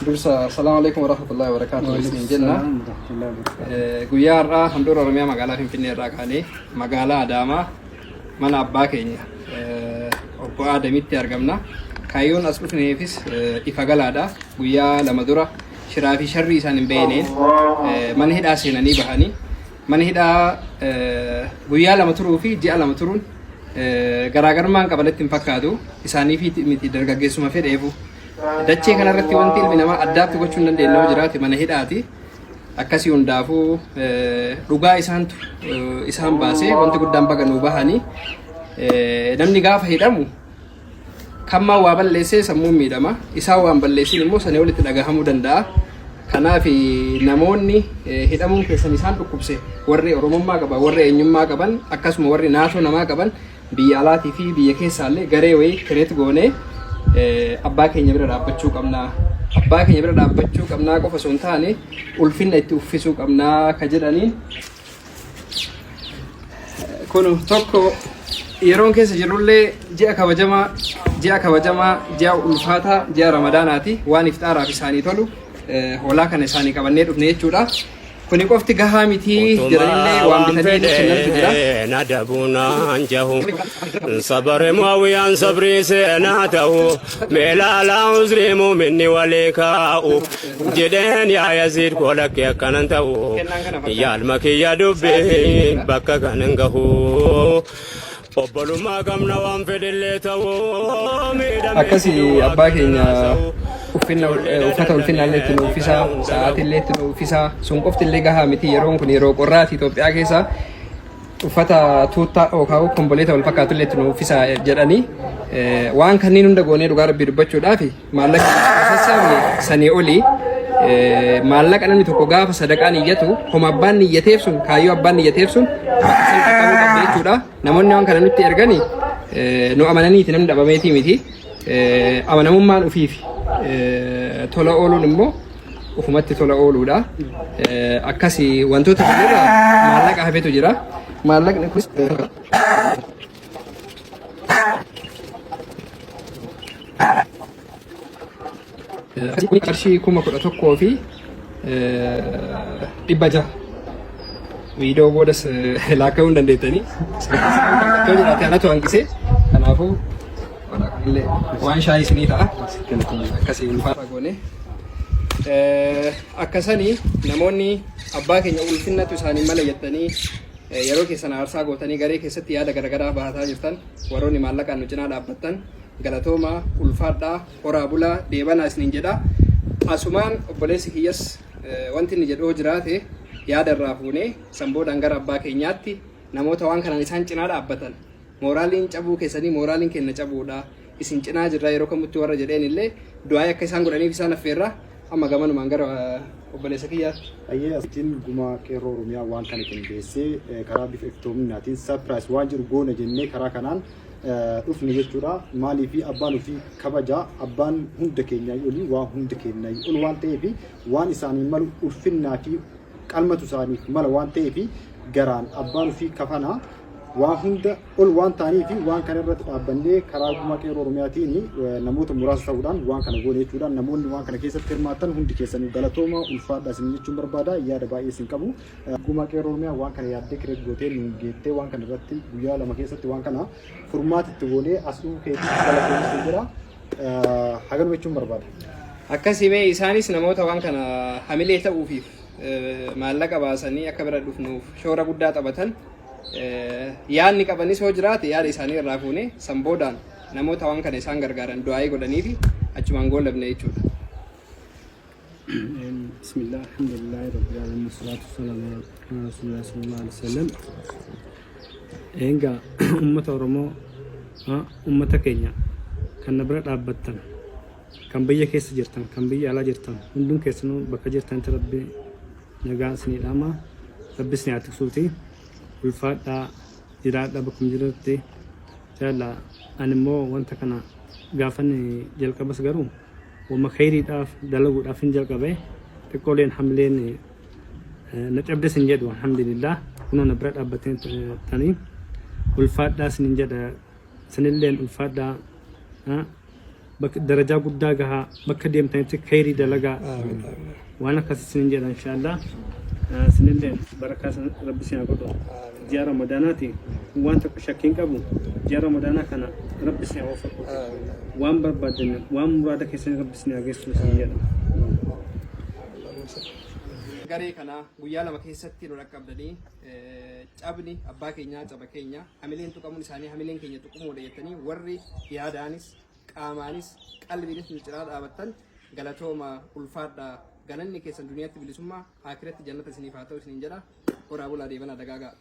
درسا السلام عليكم ورحمة الله وبركاته. بسم جنة. غيار حمدور رميا مقالة في فيني راكاني مقالة داما من أباكيني أبو آدمي ترجمنا كايون أسقف نيفيس إفعال هذا غيا لما دورا شرافي شري سان بينين من هدا سيناني بهاني من هدا غيا لما تروفي جاء لما ترون غراغر مان قبلت تنفكادو إساني في متي درجة جسمه في ريفو dachee kana irratti wanti ilmi namaa addaatti gochuu hin dandeenye yoo jiraate mana hidhaati akkasii hundaafuu dhugaa isaan baasee wanti guddaan baganuu bahanii namni gaafa hidhamu kammaa waa balleessee sammuun miidhama isaa waan balleessin immoo sanii walitti dhagahamuu danda'a kanaaf namoonni hidhamuun keessan isaan dhukkubse warri oromummaa qaban warri eenyummaa qaban akkasuma warri naasoo namaa qaban biyya alaatii fi biyya keessaallee garee wayii kireet goonee abbaa keenya bira dhaabbachuu qabnaa abbaa keenya bira dhaabbachuu qabnaa qofa osoo hin taane ulfinna itti uffisuu qabnaa ka jedhaniin kun tokko yeroon keessa jirullee ji'a kabajamaa ji'a ulfaataa ji'a ramadaanaati waan iftaaraaf isaanii tolu hoolaa kana isaanii qabannee dhufne jechuudha kuni qofti gahaa miti jiranillee waan bitanii kennantu jira nadabuna anjahu sabare muawiyan sabri senatahu melala uzrimu minni walekau jeden ya yazid kolak yakanantahu yalmaki yadubbi bakka kanangahu obbolummaa gamna waan fedhillee ta'uu akkasii abbaa keenya uffata ulfinna illee itti uffisaa sa'aatii illee itti uffisaa sun qofti illee gahaa miti yeroon kun yeroo qorraati Itoophiyaa keessa uffata tuuttaa yookaan komboleeta wal fakkaatu illee itti uffisaa jedhanii waan kanneen hunda goonee dhugaa rabbii dubbachuudhaaf maallaqa sassaabne sanii olii maallaqa namni tokko gaafa sadaqaan iyyatu homa abbaan niyyateef sun kaayyoo abbaan niyyateef sun jechuudha namoonni waan kana nutti ergani nu amananiiti namni dhabameetii miti amanamummaan ufiifi tola ooluun immoo ufumatti tola ooluudha akkasii wantoota kanarra maallaqa hafetu jira maallaqni kunis qarshii 11,000 fi 600 video boodas laakkaa'uu hin dandeettanii yoo jiraate anatu hanqisee kanaafuu waan shaayii isinii ta'a akkasii ulfaata goone akkasanii namoonni abbaa keenya ulfinnatu isaanii mala jettanii yeroo keessan aarsaa gootanii garee keessatti yaada garagaraa bahataa jirtan warroonni maallaqaan nu cinaa dhaabbattan galatooma ulfaadhaa horaa bulaa deebanaa isiniin jedha asumaan obboleessi kiyyas wanti inni jedhoo jiraate yaada irraa fuunee sanboodhaan gara abbaa keenyaatti namoota waan kanaan isaan cinaa dhaabbatan mooraaliin cabuu keessanii mooraaliin kenna cabuudha isin cinaa jirra yeroo kamutti warra jedheen illee du'aa akka isaan godhaniif isaan affeerra amma gamanumaan gara obboleessa kiyyaa ayyee asitiin guma qeerroo oromiyaa waan kana qindeessee karaa bifa iftoominaatiin sarpiraayis waan jiru goona jennee karaa kanaan dhufne jechuudha maalii fi abbaan ofii kabaja abbaan hunda keenyaa olii waan hunda keenyaa ol waan ta'eef waan isaanii malu ulfinnaa fi qalmatu isaaniif mala waan ta'eef garaan abbaan ofii kafanaa waan hunda ol waan ta'anii fi waan kana irratti dhaabbannee karaa guma qeerroo oromiyaatiin namoota muraasa ta'uudhaan waan kana goone jechuudha namoonni waan kana keessatti hirmaatan hundi keessanii galatooma ulfaadhaa isin jechuun barbaada yaada baay'ee isin qabu guma qeerroo oromiyaa waan kana yaaddee kireet gootee nu geettee waan kana irratti guyyaa lama keessatti waan kana furmaatitti goonee asuu keessatti galatoomsi jira haganuma jechuun barbaada. Akkasii mee isaanis namoota waan kana hamilee ta'uufiif maallaqa baasanii akka bira dhufnuuf shoora guddaa taphatan yaadni qabanis hoo jiraate yaada isaanii irraa fuunee sanboodhaan namoota waan kana isaan gargaaran du'aayii godhanii fi achumaan goolabne jechuudha. Bismillah, alhamdulillah, rabbil alamin, salatu wassalamu ala rasulillah sallallahu alaihi wasallam. Egaa ummata Oromoo ummata keenya kan na bira dhaabbattan kan biyya keessa jirtan kan biyya alaa jirtan hundum keessanuu bakka jirtanitti rabbi nagaa isinii dhaama rabbi isinii haa tiksuuti ulfaadhaa jiraadhaa bakkuma jiranitti jaalla ani immoo wanta kana gaafan jalqabas garuu wama khayriidhaaf dalaguudhaaf hin jalqabe xiqqooleen hamleen na cabdes hin jedhu alhamdulillah kunoo na bira dhaabbattanii ulfaadhaa isiniin jedha isinilleen ulfaadhaa درجة قدّا جها بكديم تنتي خيري دلجا وأنا كسسنين جدا إن شاء الله سنين بركة ربي سينا قدو جار رمضاناتي وأنت شاكين كابو جار رمضانا كنا ربي سينا وفق وأم بربادنا وأم مرادك سين ربي سينا جسوا سنين garee kana guyyaa lama keessatti nu rakkabdanii cabni abbaa keenyaa caba keenya hamileen tuqamuun isaanii hamileen keenya tuqumuu dheettanii warri yaadaanis qaamaanis qalbiinis nu ciraa dhaabattan galatooma ulfaadha galanni keessan duniyaatti bilisummaa aakiratti jannata isiniif haa ta'u isiniin jedha horaa bulaa deebana dagaagaa